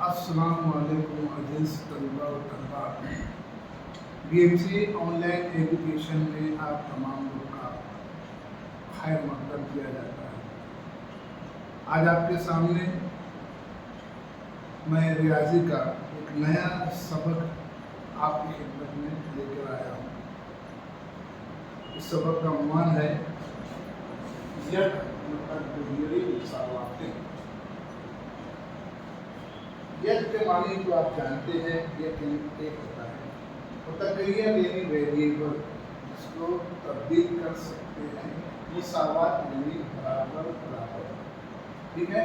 السلام علیکم عزیز طلباء و طلباء، B M C online education میں آپ تمام لوگ کا خیر مقدم کیا جاتا ہے۔ آج آپ کے سامنے میں ریاضی کا ایک نیا سبق آپ کی خدمت میں لے کر آیا ہوں۔ اس سبق کا عنوان ہے یک متغیری مساواتیں۔ یک کے معنی تو آپ جانتے ہیں، یک ایک ہوتا ہے، متغیر یعنی ویریبل، اس کو تبدیل کر سکتے ہیں۔ مساوات یعنی برابر برابر، ٹھیک ہے۔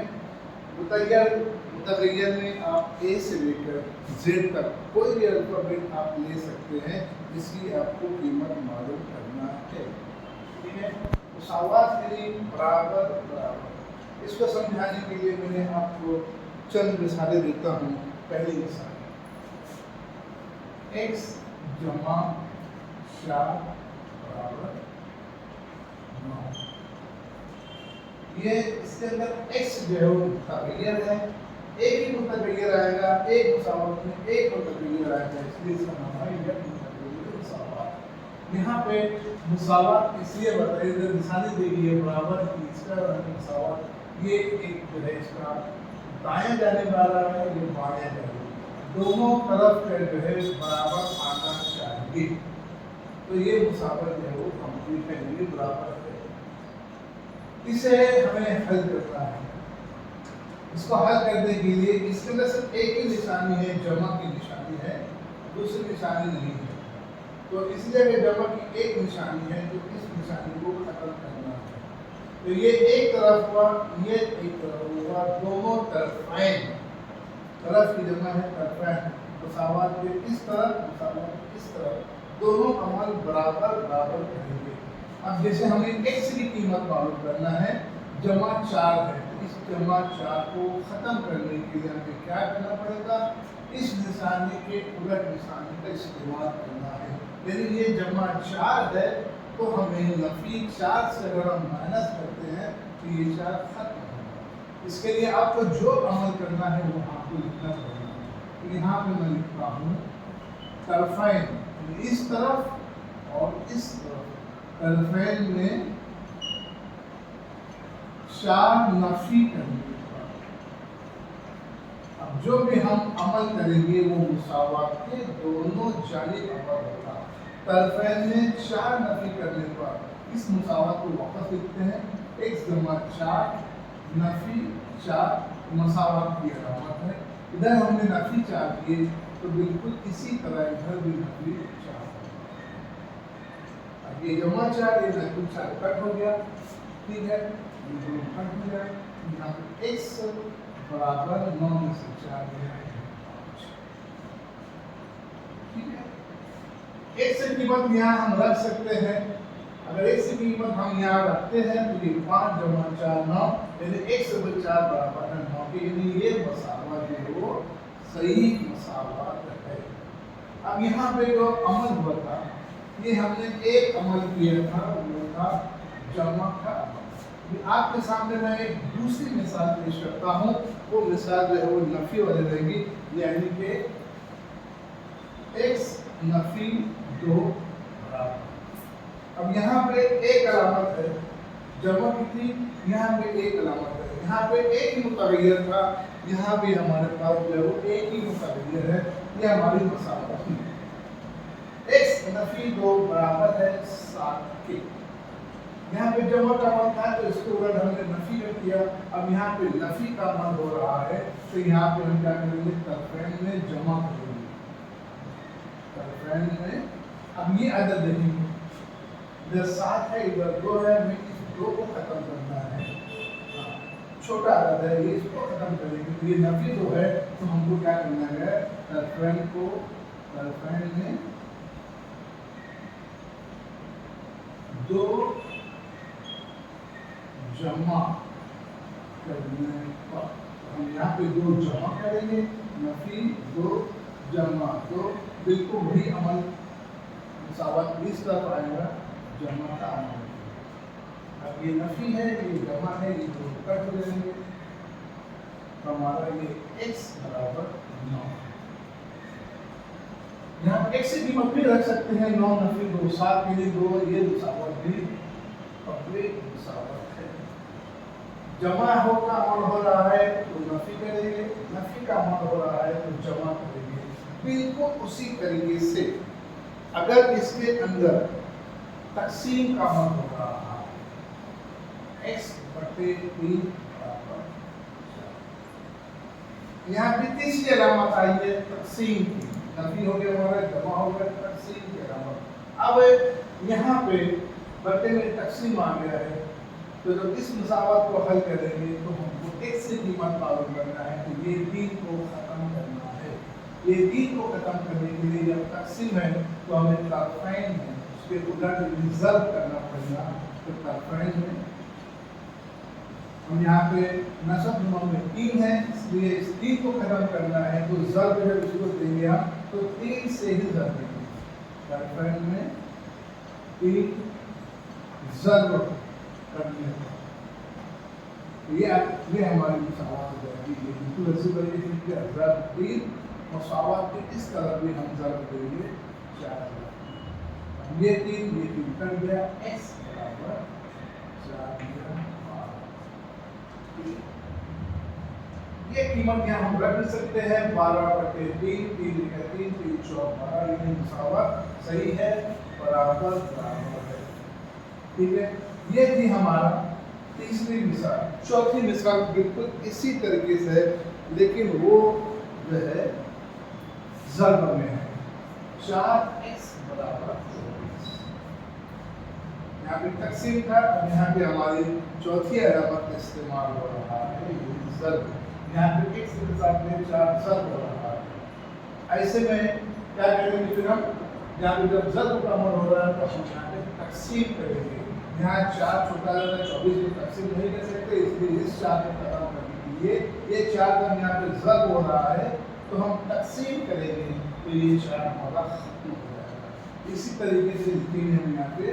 متغیر میں آپ اے سے لے کر زیڈ تک کوئی بھی الفابیٹ آپ لے سکتے ہیں جس کی آپ کو قیمت معلوم کرنا ہے، ٹھیک ہے۔ مساوات یعنی برابر برابر، اس کو سمجھانے کے لیے میں نے آپ کو چند مثالیں دیتا ہوں۔ پہلی مثال x جمع 4 برابر 9۔ یہ اس کے اندر x جو ہے وہ متغیر ہے، ایک ہی متغیر آئے گا، ایک مساوات میں ایک متغیر آئے گا، اس لیے اس کا نام ہے یک متغیر مساوات۔ یہاں پہ مساوات اس لیے بتائی جائے، مثالیں دے گی ہے برابر کی، اس کا مساوات یہ ایک جو ہے اس کا دائیں جانے والا ہے، یہ بائیں جانے والا، دونوں طرف کا جو ہے برابر آنا چاہیے، تو یہ مساوات جو ہے وہ کمپلیٹ ہے، یہ برابر ہے۔ اسے ہمیں حل کرنا ہے۔ اس کو حل کرنے کے لیے اس کے اندر صرف ایک ہی نشانی ہے، جمع کی نشانی ہے، دوسری نشانی نہیں ہے، تو اس لیے کہ جمع کی ایک نشانی ہے تو اس نشانی کو ختم کرنا ہے۔ تو یہ ایک طرف ہوا، یہ ایک طرف ہوا، دونوں طرفین، طرف کی جمع ہے طرفین، مساوات کے اس طرف مساوات کے اس طرف، دونوں عمل برابر برابر کریں گے۔ اب جیسے ہمیں x کی قیمت معلوم کرنا ہے، جمع 4 ہے، اس جمع 4 کو ختم کرنے کے لیے ہمیں کیا کرنا پڑے گا؟ اس نشانی کے الٹ نشانی کا استعمال کرنا ہے۔ یعنی یہ جمع 4 ہے تو ہمیں نفی 4 سے اگر ہم مائنس کرتے ہیں تو یہ 4 ختم ہوگا۔ اس کے لیے آپ کو جو عمل کرنا ہے وہ آپ کو لکھنا پڑے گا۔ یہاں پہ میں لکھتا ہوں طرفین، اس طرف اور اس طرف، طرفین میں 4 نفی کرنے کا، اب جو بھی ہم عمل کریں گے وہ مساوات کے دونوں جانب عمل ہوگا۔ طرفین میں 4 نفی کرنے پر اس مساوات کو واپس لکھتے ہیں، x جمع 4 نفی 4 مساوات کی علامت ہے۔ ادھر ہم نے نفی 4 کیے تو بالکل اسی طرح ادھر بھی نفی 4۔ اب یہ جمع 4 یہ نفی 4 کٹ ہو گیا، ٹھیک ہے، یہ دونوں کٹ ہو گیا۔ یہاں پہ x برابر 9 میں سے 4 گیا ہے 5، ٹھیک ہے۔ x کی قیمت یہاں ہم رکھ سکتے ہیں، اگر x کی قیمت ہم یہاں رکھتے ہیں تو یہ 5 جمع 4 9، یعنی x بر 4 برابر ہے 9 کے، یعنی یہ مساوات جو ہے وہ صحیح مساوات ہے۔ اب یہاں پہ جو عمل ہوا تھا، یہ ہم نے ایک عمل کیا تھا، وہ تھا جمع کا عمل۔ آپ کے سامنے میں ایک دوسری مثال پیش کرتا ہوں، وہ مثال جو ہے وہ نفی والی رہے گی، یعنی کہ x نفی 2 برابر۔ اب یہاں پہ ایک علامت ہے، جمع کی تھی، یہاں پہ ایک علامت ہے، یہاں پہ ایک ہی متغیر تھا، یہاں بھی ہمارے پاس جو ہے وہ ایک ہی متغیر ہے، یہ ہماری مساوات ہے۔ x نفی 2 برابر ہے 7 کے، یہاں پہ جمع کا عمل تھا تو اس کو اگر ہم نے نفی کر دیا، اب یہاں پہ نفی کا عمل ہو رہا ہے تو یہاں پہ ہم کیا کریں گے؟ طرفین میں جمع کریں گے، طرفین میں۔ اب یہ عدد دیکھیں گے، ادھر 7 ہے ادھر 2 ہے، ہمیں اس 2 کو ختم کرنا ہے، چھوٹا عدد ہے یہ، اس کو ختم کریں گے تو یہ نفی 2 ہے تو ہم کو کیا کرنا ہے؟ طرفین کو طرفین میں 2 جمع کرنے پر، ہم یہاں پہ 2 جمع کریں گے، نفی 2 جمع 2، بالکل وہی عمل مساوات اس طرف آئے گا، جمع کا عمل۔ اب یہ نفی ہے، یہ جمع ہے، یہ 2 کٹ ہو جائیں گے، तो हमारा ये x बराबर 9। यहाँ पर x की कीमत भी रख सकते हैं, 9 नफी 2, 7 के लिए 2, ये मुसावत भी पब्लिक मुसावत है। जमा होगा अमल हो रहा है तो नफी करेंगे, नफी का अमल हो रहा है तो जमा करेंगे। बिल्कुल उसी तरीके से अगर इसके अंदर तकसीम का अमल हो रहा है x बटे 3 बराबर 4। यहाँ भी तीसरी अलामत आई है तकसीम की, नफी हो गया हमारा, जमा हो गया, तकसीम की अलामत। अब यहाँ पे बटे में तकसीम आ गया है, तो जब इस मुसावत को हल करेंगे तो हमको x की कीमत मालूम करना है, तो ये 3 को खत्म करना है। ये 3 को खत्म करने के लिए जब तकसीम है तो हमें तरफ़ैन में उसके उलट रिजर्व करना पड़ेगा। तो तरफ़ैन में हम यहाँ पे नसब में 3 है, इसलिए इस 3 को खत्म करना है तो ज़र्ब जब इसको देंगे हम तो 3 से ही ज़र्ब देंगे। तरफ़ैन में 3 ज़र्ब करनी है, ये हमारी मुसावत हो जाएगी। ये बिल्कुल ऐसी तरीके से ज़र्ब 3 मुसावत के इस तरफ भी हम ज़र्ब देंगे 4। ये 3 कर गया, x बराबर 4 ये कीमत यहाँ हम रख सकते हैं 12 बटे 3, 3 लिखा 3, 3 4 12, ये मुसावत सही है, बराबर बराबर है। ठीक है, ये थी हमारा तीसरी मिसाल। चौथी मिसाल बिल्कुल इसी तरीके से है, लेकिन वो जो है ज़र्ब में है। 4x बराबर 24। यहाँ पे तकसीम था, अब यहाँ पे हमारी चौथी अलामत का इस्तेमाल हो रहा है, ज़र्ब। यहाँ पे x के साथ में 4 ज़र्ब हो रहा है। ऐसे में क्या करेंगे फिर हम, यहाँ पे जब ज़र्ब का अमल हो रहा है तो हम यहाँ पे तकसीम करेंगे। यहाँ 4 छोटा है, 24 को तकसीम नहीं कर सकते, इसलिए इस 4 को खत्म करने के लिए ये 4 का यहाँ पे ज़र्ब हो रहा है तो हम तकसीम करेंगे, तो ये 4 हमारा खत्म हो जाएगा। इसी तरीके से लिखेंगे हम यहाँ पे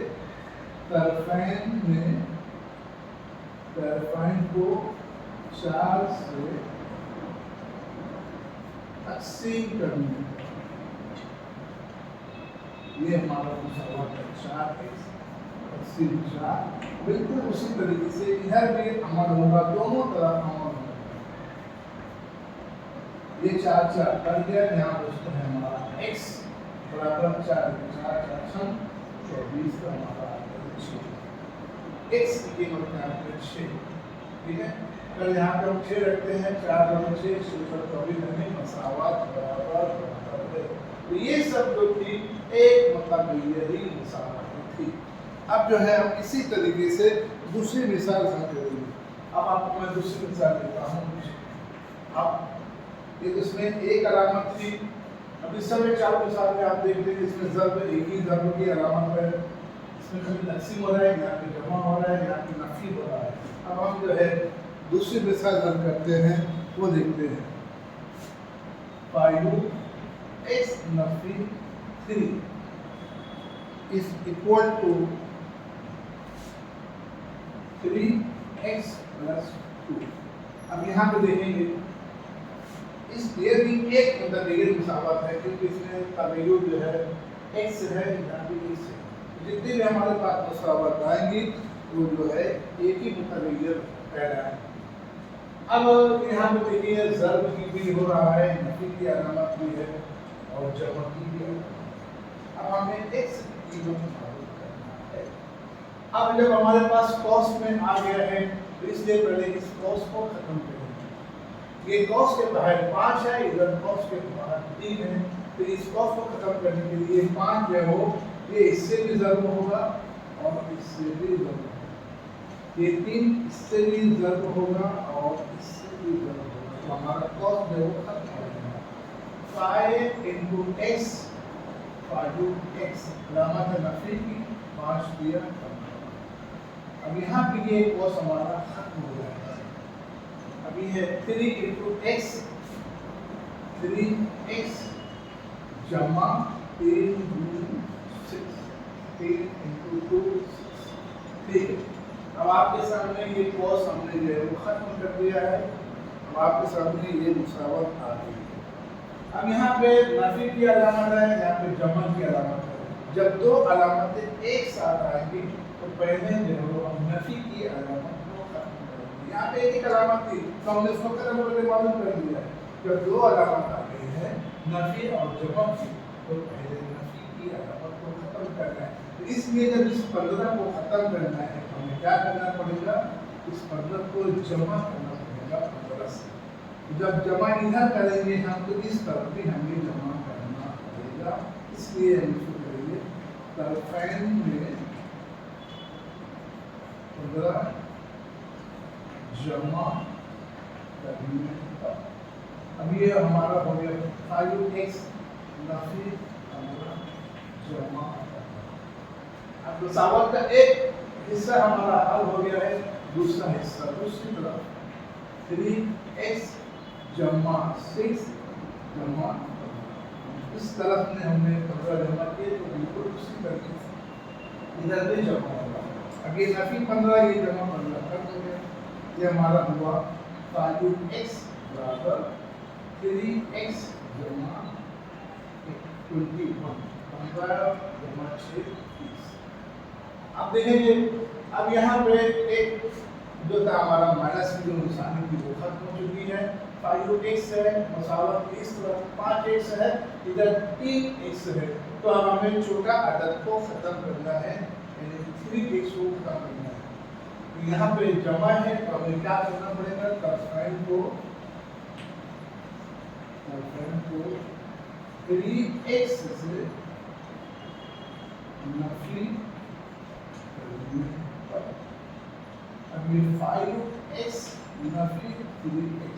तरफ़ैन में, तरफ़ैन को 4 से तकसीम करनी है। ये हमारा मुसावत है 4x तकसीम 4। बिल्कुल उसी तरीके से इधर भी अमल होगा, दोनों तरफ अमल होगा। ये 4 4 कर गया, यहाँ दोस्तों है हमारा x बराबर 4 4 4 24 का हमारा 6। x की कीमत यहाँ पे 6। ठीक है, अगर यहाँ पे हम 6 रखते हैं, 4 बटे 6 6 पर 24 यानी मसावत बराबर बराबर है। तो ये सब जो थी एक मतलब यही मिसाल थी। अब जो है हम इसी तरीके से दूसरी मिसाल हम करेंगे। अब आपको मैं दूसरी मिसाल देता हूँ। अब ये इसमें एक अलामत थी, अब इस समय 4 मिसाल में आप देख लीजिए, इसमें ज़र्ब एक ही ज़र्ब की अलामत है, इसमें कभी तकसीम हो रहा है, यहाँ पे जमा हो रहा है, यहाँ पे नफी हो रहा है। अब हम जो है दूसरी मिसाल हल करते हैं, वो देखते हैं। 5x नफी 3 is equal to 3x plus 2। अब यहाँ पे देखेंगे, इस ये भी एक मुतग़य्यर मुसावत है, क्योंकि इसमें तग़य्युर जो है x है, यहाँ पे x है। जितनी भी हमारे पास मुसावत आएंगी वो जो है एक ही मुतग़य्यर पैदा है। अब यहाँ पे देखिए ज़र्ब की भी हो रहा है, नफी की अलामत भी है और जमा की भी है। अब हमें x की कीमत मालूम करना है। अब जब हमारे पास कॉस में आ गया है तो इसलिए पहले इस कॉस को खत्म करेंगे। ये कॉस के बाहर 5 है, इधर कॉस के बाहर 3 है, तो इस कॉस को खत्म करने के लिए 5 जो हो ये इससे भी ज़र्ब होगा और इससे भी ज़र्ब होगा। ये 3 इससे भी ज़र्ब होगा और इससे भी ज़र्ब होगा, तो हमारा कॉस जो है वो खत्म हो जाएगा। 5 into x 5x अलामत है नफी की, 5 दिया। अब यहाँ पे ये कॉस हमारा खत्म हो जाएगा। अभी है 3 into x 3x जमा 3 6 3 into 2 6। ठीक है, अब आपके सामने ये कॉस हमने जो है वो खत्म कर दिया है। आपके सामने ये मुसावत आ गई है। अब यहाँ पे नफी की अलामत है, यहाँ पे जमा की अलामत है। जब दो अलामतें एक साथ आएंगी तो पहले जो है हम नफी की अलामत को खत्म करेंगे। यहाँ पे एक अलामत थी तो हमने इसको खत्म करके मालूम कर दिया है। जब दो अलामत आ गई है नफी और जमा की, तो पहले नफी की अलामत को खत्म करना है। तो इसलिए जब इस 15 को खत्म करना है तो हमें क्या करना पड़ेगा, इस 15 को जमा करना पड़ेगा 15 से। जब जमा इधर करेंगे हम तो इस तरफ भी हमें जमा करना पड़ेगा। इसलिए हम इसको करेंगे तरफैन में 15 जमा करने का। अब ये हमारा हो गया 5x नफी 15 जमा। अब मुसावत का एक हिस्सा हमारा हल हो गया है, दूसरा हिस्सा दूसरी तरफ 3x जमा 6 जमा, इस तरफ में हमने 15 जमा किए तो बिल्कुल उसी तरीके से इधर भी जमा होगा। अब ये नफी 15 ये जमा 15 कर हो गया। ये हमारा हुआ 5x बराबर 3x जमा 21 15 जमा 6 30। अब देखेंगे, अब यहाँ पे एक जो था हमारा माइनस की जो निशानी थी वो खत्म हो चुकी है। 5x है, मुसावत इस तरफ 5x है, इधर 3x है। तो अब हमें छोटा अदद को खत्म करना है, यानी 3x को खत्म करना है। तो यहाँ पे जमा है तो हमें क्या करना पड़ेगा, तरफैन को 3x से नफी। अब ये 5x नफी 3x,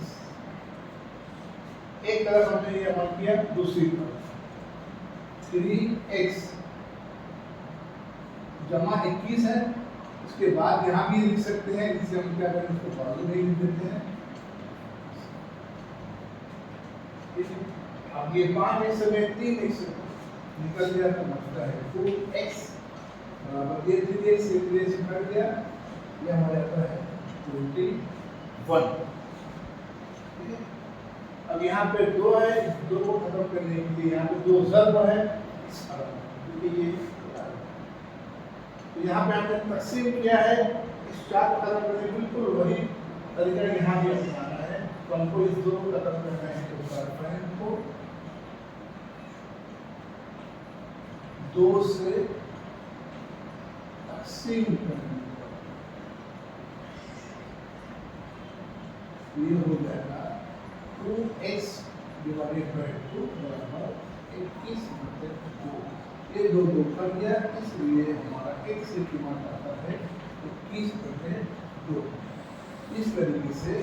एक तरफ हमने ये अमल किया, दूसरी तरफ 3x जमा 21 है। उसके बाद यहाँ भी लिख सकते हैं, इसे हम क्या करें, उसको बाजू में लिख देते हैं। अब ये 5x में 3x निकल गया तो बचता है 2x बराबर ये 3x से 3x कट गया, ये हमारा आता है 21। अब यहाँ पे 2 है, इस 2 को खत्म करने के लिए यहाँ पे 2 ज़र्ब है, क्योंकि ये तो यहाँ पे हमने तकसीम किया है। इस 4 को खत्म करने बिल्कुल वही तरीका यहाँ भी अपनाना है। तो हमको इस 2 को खत्म करना है, तो तरफैन को 2 से तकसीम करना, ये हो जाएगा 2x डिवाइडेड बाय 2 बराबर 21 बटे 2। ये 2 कट गया, इसलिए हमारा x से कीमत आता है 21 बटे 2। इस तरीके से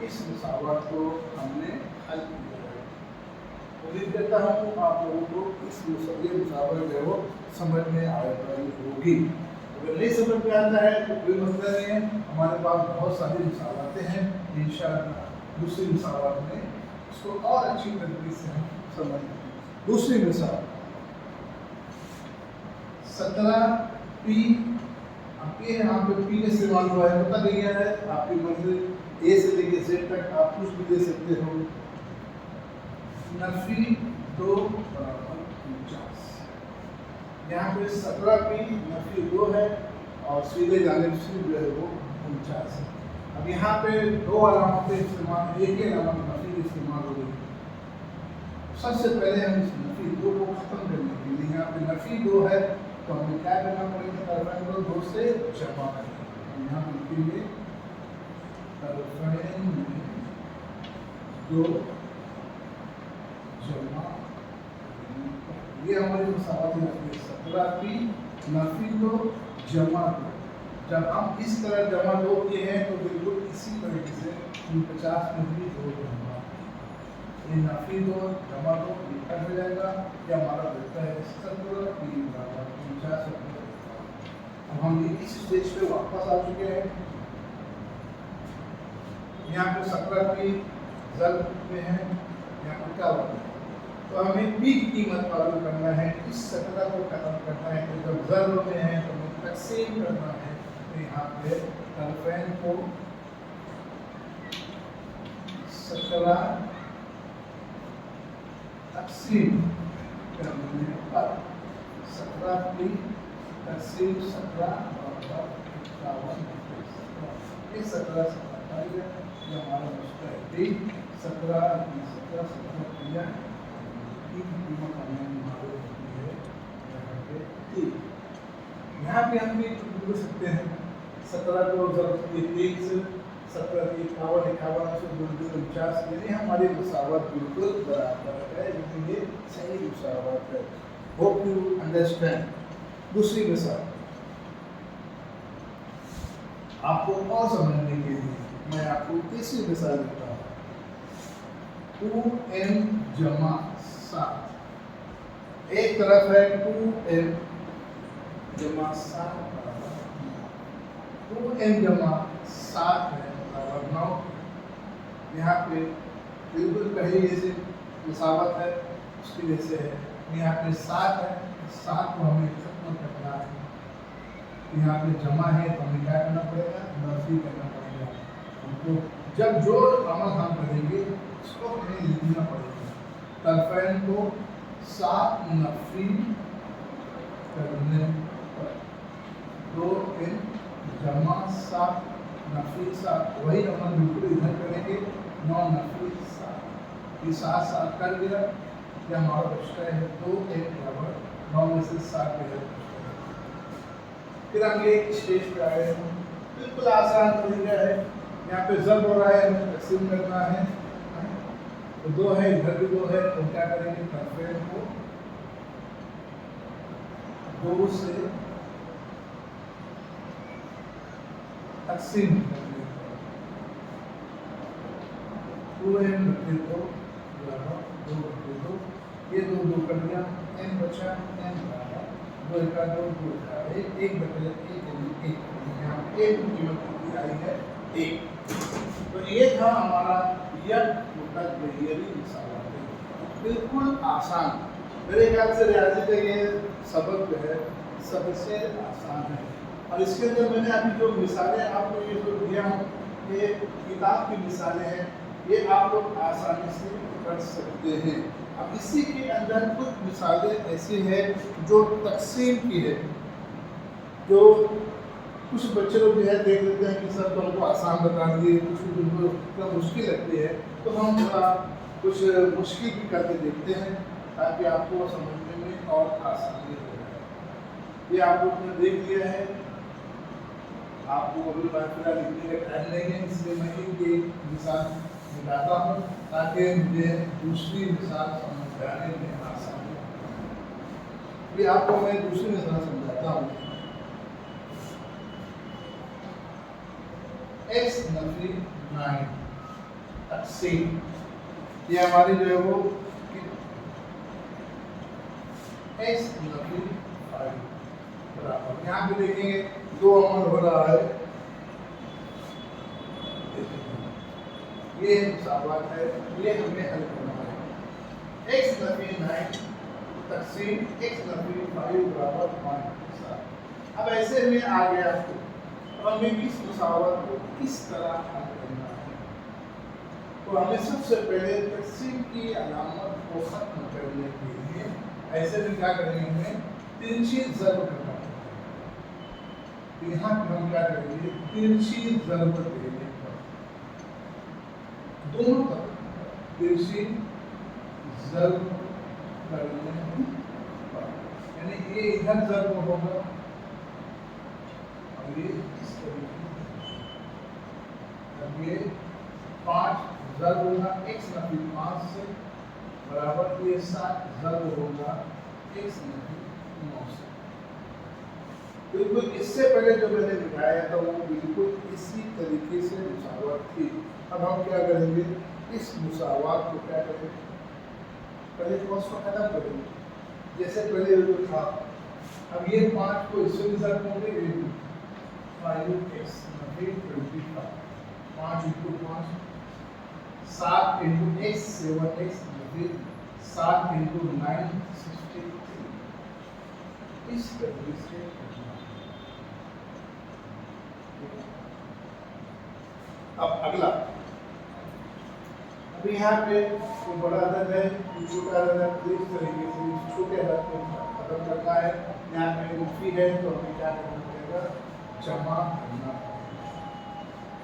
इस मुसावत को हमने हल किया है। उम्मीद करता हूँ आप लोगों को इस मुसावत जो है वो समझ में आ रही होगी। अगर नहीं समझ में आता है तो कोई मसला नहीं है, हमारे पास बहुत सारी मुसावतें हैं, इंशाअल्लाह दूसरी मुसावत में इसको और अच्छी तरीके से हम समझेंगे। दूसरी मिसाल 17p, आपके यहाँ पे p का इस्तेमाल हुआ है, पता नहीं है आपकी मंजिल a से लेके z तक आप कुछ भी दे सकते हो। नफी 2 बराबर 49, यहाँ पे 17p नफी 2 है और सीधे जानिब से जो है वो 49 है। अब यहाँ पे 2 अलामतें इस्तेमाल, एक ही अलामत नफी की इस्तेमाल हो गई। सबसे पहले हम इस नफी 2 को खत्म करने के लिए, यहाँ पे नफी 2 है तो हमें क्या करना पड़ेगा, तरफैन को 2 से जमा करेंगे। यहाँ लिखेंगे तरफैन में 2 जमा, ये हमारी मुसावत है 17p नफी 2 जमा 2। जब हम इस तरह जमा 2 किए हैं तो बिल्कुल इसी तरीके से 50 में भी 2 जमा, ये नफी 2 जमा 2 कट हो जाएगा। ये हमारा रहता है 17p बराबर 50। अब हम इस स्टेज पे वापस आ चुके हैं। यहाँ पे 17p ज़र्ब में है, यहाँ पे क्या होगा, तो हमें p की कीमत मालूम करना है, इस 17 को खत्म करना है। तो जब ज़र्ब में है तो हमें तकसीम करना है, तो यहाँ पे तरफैन को 17 तकसीम करने पर 17 की तकसीम 17 बराबर 51। ये 17 से ये हमारा नुस्खा है। 17 किया की कीमत हमें मालूम होती है यहाँ पे 3। यहाँ पे हम ये बोल सकते हैं 17 को जब ये 3 से 17 की 51 से 49 यानी हमारी मुसावत बिल्कुल बराबर है, लेकिन ये सही मुसावत है। Hope you understand. दूसरी मिसाल आपको और समझने के लिए मैं आपको तीसरी मिसाल देता हूँ। 2n जमा 7, एक तरफ है 2n जमा 7 बराबर 2n जमा 7 है बराबर 9। यहाँ पे बिल्कुल पहले जैसे मुसावत है उसकी वजह से है। यहाँ पे 7 है, 7 को हमें खत्म करना है। यहाँ पे जमा है तो हमें क्या करना पड़ेगा, नफी करना पड़ेगा। हमको जब जो अमल हम करेंगे उसको हमें लिखना पड़ेगा। तरफैन को 7 नफी करने पर 2n जमा 7 नफी 7, वही अमल बिल्कुल इधर करेंगे। 9 नफी 7, ये 7 7 कर दिया, क्या हमारा बचता है 2n बराबर 9 में से 7 गया। फिर हम ये स्टेज पे आए हैं, बिल्कुल आसान तरीका है। यहाँ पे जब हो रहा है हमें तकसीम करना है, तो 2 है इधर भी 2 है, तो क्या करेंगे तरफेन को 2 से तकसीम करेंगे। 2n बटे 2 बराबर 2 बटे 2, ये 2 2 कर दिया, n बचा, n बराबर 2 का 2 2 का 1, 1 बटे 1 यानी 1। यहाँ 1 की कीमत कितनी आई है 1। तो ये था हमारा यक मुतक बहियरी मिसाल, बिल्कुल आसान। मेरे ख्याल से रियाजी का ये सबक जो है सबसे आसान है। और इसके अंदर मैंने अभी जो मिसालें आपको ये जो दिया हूँ, ये किताब की मिसालें हैं, ये आप लोग आसानी से कर सकते हैं। अब इसी के अंदर कुछ मिसालें ऐसी हैं जो तकसीम की है, जो कुछ बच्चे लोग जो है देख लेते हैं कि सर तो हमको आसान बता दिए, कुछ उनको मुश्किल लगती है, तो हम थोड़ा कुछ मुश्किल भी करके देखते हैं ताकि आपको समझने में और आसानी हो जाए। ये आप लोग ने देख लिया है, आपको अभी बार फिलहाल लिखने का टाइम नहीं है, इसलिए मैं ये मिसाल बताता हूँ ताकि मुझे दूसरी मिसाल समझाने में आसानी हो। ये आपको मैं दूसरी मिसाल समझाता हूँ। x नफी 9 तकसीम, ये हमारी जो है वो x नफी 5 बराबर, यहाँ पे देखेंगे 2 अमल हो रहा है। ये मुसावत है, ये हमें हल करना है। x नफी 9 तकसीम x नफी 5 बराबर 5। अब ऐसे में आ गया आपको, तो हमें इस मुसावत को किस तरह हल करना है। तो हमें सबसे पहले तकसीम की अलामत को खत्म करने के लिए ऐसे में क्या करेंगे, हमें तिरछी ज़र्ब करना है। यहाँ पे हम क्या करेंगे, तिरछी ज़र्ब देंगे, दोनों तरफ तिरछी ज़र्ब करने पर, यानी ये इधर ज़र्ब होगा और ये इस तरीके, अब ये 5 ज़र्ब होगा x नफी 5 से बराबर, ये 7 ज़र्ब होगा x नफी 9 से। बिल्कुल इससे पहले जो मैंने दिखाया था वो बिल्कुल इसी तरीके से मुसावत थी। अब हम क्या करेंगे, इस मुसावत को क्या करेंगे, पहले कॉस को खत्म करेंगे जैसे पहले जो था। अब ये 5 को इससे भी ज़र्ब होंगे, 5x Nafi 25, 5 into 5 7 into x 7x Nafi 7 into 9 63। इस तरीके से अब अगला अभी यहाँ पे ये बड़ा अदद है, ये छोटा अदद है, तो इस तरीके से इस छोटे अदद को खत्म करना है। यहाँ पे नफी है तो हमें क्या करना पड़ेगा, जमा करना पड़ेगा।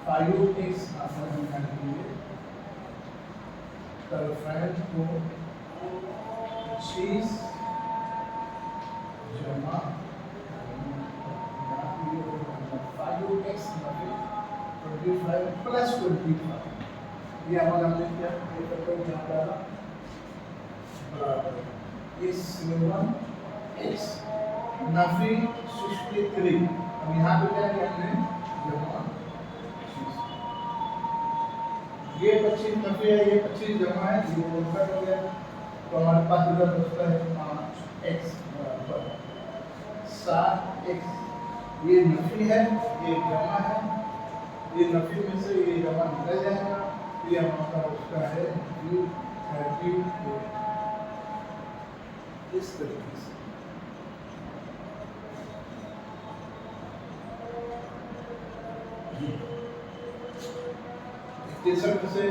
5x आसान बनाने के लिए तरफैन को 25 जमा 5x 25 प्लस 25, ये हमारा हमने क्या ये फैक्टर यहाँ डाला बराबर ये 7x नफी 63। अब यहाँ पे क्या किया हमने जमा 25, ये 25 नफी है, ये 25 जमा है, ये उल्टा हो गया तो हमारे पास इधर बचता है 5x बराबर 7x। ये नफी है, ये जमा है, ये नफी में से ये जमा निकल जाएगा, ये हमारा उसका है 38 इस तरीके से। तीसरा में से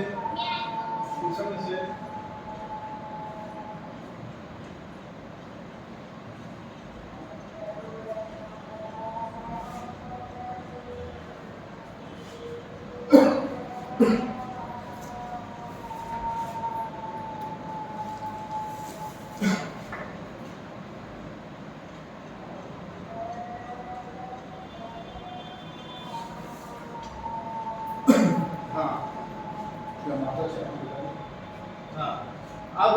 अब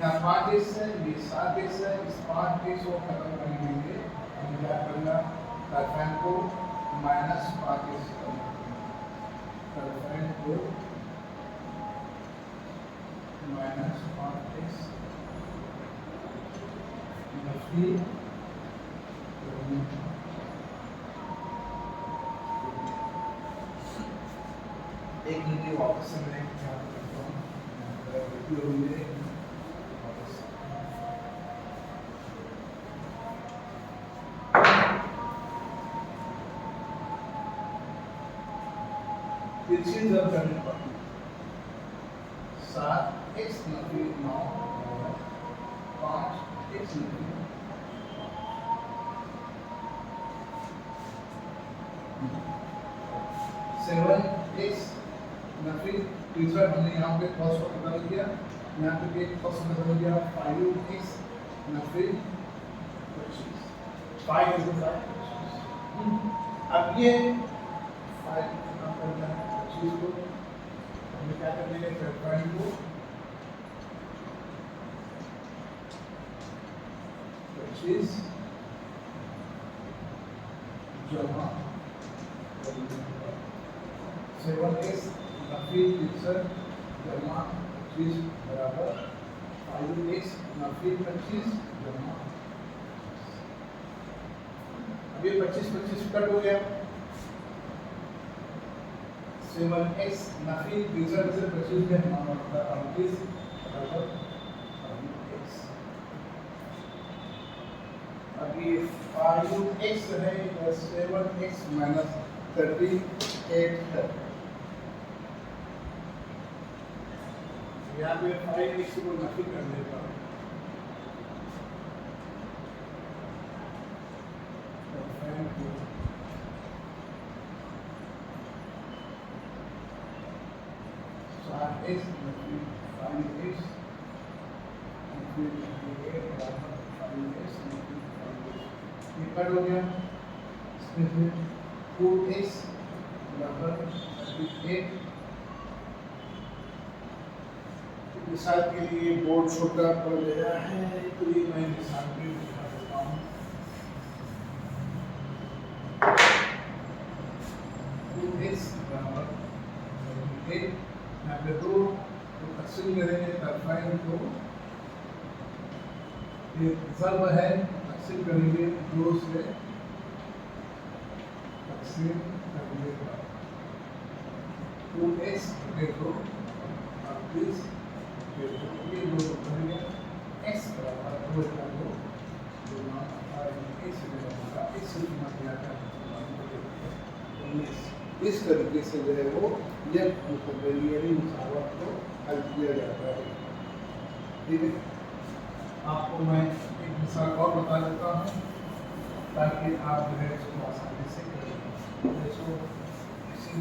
यहाँ 5x है, ये 7x है, इस 5x को खत्म करने के लिए हमें क्या करना, तरफैन को -5x करना, तरफैन को -5x नफी एक मिनट वापस से मैं क्या करता हूँ, ये चीज अब करने पर 7x Nafi 9 5x Nafi 7x Nafi. तीसरा हमने यहाँ पे cos को बदल दिया, यहाँ पे एक cos बदल दिया 5x नफी 25, 5 into 5 अब ये 5 काम करना है 25 को हमें क्या करने हैं, तरफैन को 25 जमा 7x नफी 63 जमा 25 बराबर 5x नफी 25 जमा। अब ये 25 कट हो गया, 7x नफी 63 से 25 के मान होता है 38 बराबर 5x। अब ये 5x है, 7x माइनस 38 है, यहाँ पे 5x को नफी कर देगा, x नफी 5x ये कट हो गया, इसमें से 4x बराबर 38। मिसाल के लिए बोर्ड छोटा पड़ गया है तो ये मैं मिसाल भी दिखा देता हूँ। 2x बराबर 38, यहाँ पे 2 तो तकसीम करेंगे तरफाइन को, ये ज़र्ब है, तकसीम करेंगे 2 से, तकसीम करेंगे 2x देखो 38 ये 2 करेंगे x बराबर 2 का 2 x बराबर x की कीमत क्या है 19। इस तरीके से जो है वो लेफ्ट मुतगय्यरी मसावत को हल किया जाता है। ठीक है, आपको मैं एक मिसाल और बता देता हूँ ताकि आप जो है इसको आसानी से करें। इसको इसी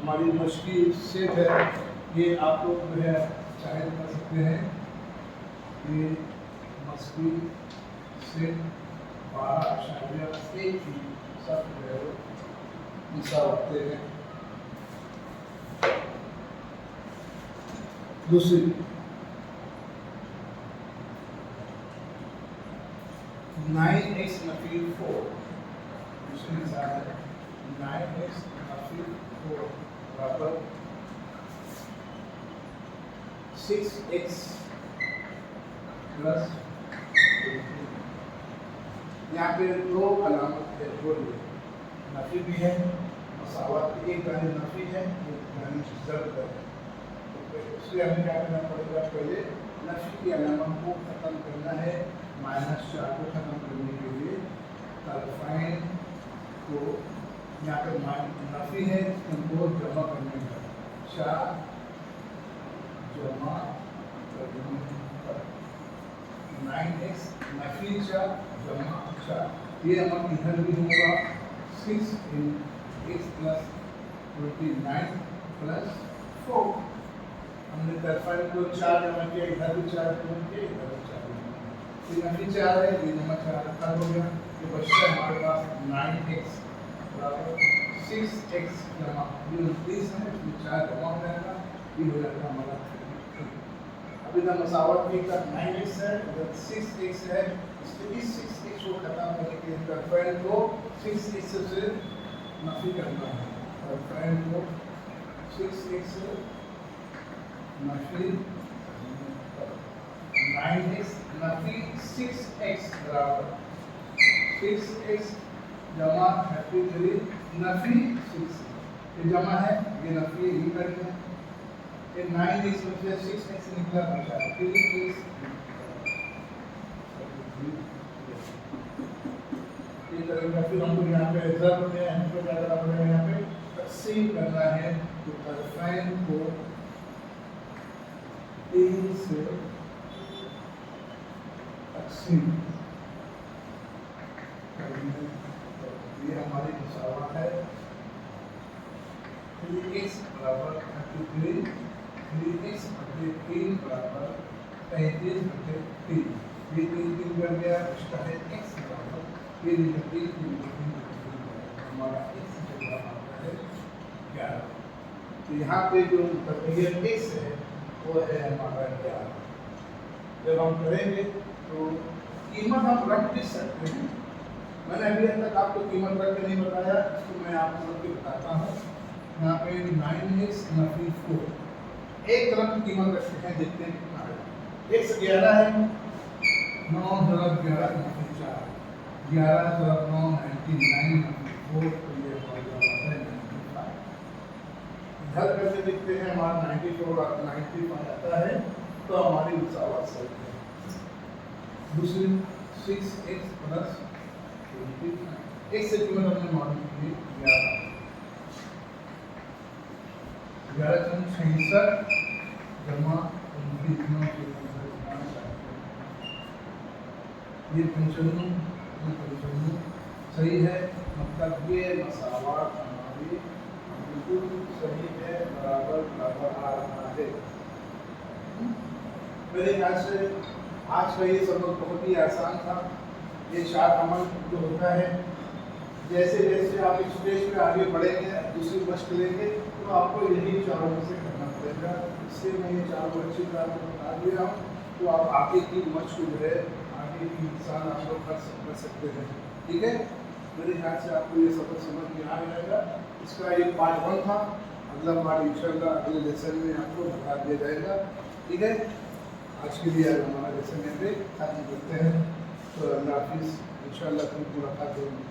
हमारी मछली सेट है, ये आप लोग जो है चाहे कर सकते हैं। ये मछली सेट 12.1 की सब जो है मिसाल होते हैं। दूसरी 9x नफी 4, दूसरी मिसाल है 9x नफी 4 बराबर 6x प्लस 18। यहाँ पे दो अलामत है, दो नफी भी है, मसावत एक दानी नफी है, एक दानी ज़र्ब है। तो इसलिए हमें क्या करना पड़ेगा, पहले नफी की अलामत को ख़त्म करना है। -4 को ख़त्म करने के लिए तरफ़ैन को यहाँ पे नफी है, उनको जमा करने का 4 जमा करने पर 9x नफी 4 जमा 4, ये हमारा इधर भी होगा 6 × x प्लस 29 प्लस 4। हमने तरफ़ैन को 4 जमा किया, इधर भी 4 जमा किया, इधर भी 4 जमा किया, ये नफी 4 है, ये जमा 4 रखा हो गया। ये बचता है हमारे पास 9x बराबर 6x जमा 29 है, इसमें 4 जमा हो जाएगा, ये हो जाएगा हमारा 33। अभी ना मसावत की तक 9x है, इधर 6x है, इसलिए इस 6x को खत्म करने के लिए तरफ़ैन को 6x से नफी करना है। तरफ़ैन को 6x से नफी 9x नफी 6x बराबर 6x जमा 33 नफी 6, ये जमा है, ये नफी है, ये करेंगे। ये 9x में से 6x निकला बचा 3x, ये करेंगे। फिर हमको यहाँ पे ज़र्ब में हमको क्या करना पड़ेगा, यहाँ पे तक़सीम करना है। तो तरफ़ैन को 3 से तक़सीम करेंगे, ये हमारी मुसावत है। 3x बराबर 33, 3x बटे 3 बराबर 33/3, ये 3 कर गया, इसका है x बराबर, ये 3 हमारा x जगह आता है 11। तो यहाँ पे जो तकरीबन x है वो है हमारा 11। जब हम करेंगे तो कीमत हम रख भी सकते हैं। मैंने अभी तक आपको कीमत रख के नहीं बताया, इसको मैं आपको रख के बताता हूँ। यहाँ पे 9x नफी 4, एक तरफ की कीमत रखते हैं, देखते हैं कितना है। x 11 है, 9 × 11 नफी 4, 11 × 9 99 नफी 4, तो ये हमारा है 95। इधर करके देखते हैं, हमारा 94 और 95 आता है, तो हमारी मुसावत सही है। दूसरी 6x प्लस 25, x से कीमत हमने मालूम की 11, 11 × 66 जमा 29 के ये 95 सही है। मतलब ये मसावत हमारी बिल्कुल सही है, बराबर बराबर आ रहा है। मेरे ख्याल से आज का ये सबक बहुत ही आसान था। ये 4 अमल जो होता है, जैसे जैसे आप इस स्टेज पे आगे बढ़ेंगे, दूसरी मश्क लेंगे, तो आपको यही 4 में से करना पड़ेगा। इससे मैं ये 4 अच्छी तरह आपको बता दिया हूँ, तो आप आगे की मश्क जो है, आगे की इंसान आप लोग कर सकते हैं। ठीक है, मेरे ख्याल से आपको ये सबक समझ में आ जाएगा। इसका ये पार्ट 1 था, अगला पार्ट इंशाल्लाह अगले लेसन में आपको बता दिया जाएगा। ठीक है, आज के लिए हमारा लेसन यहाँ पे खत्म करते हैं। तो अल्लाह हाफिज़, इंशाल्लाह फिर मुलाकात होगी।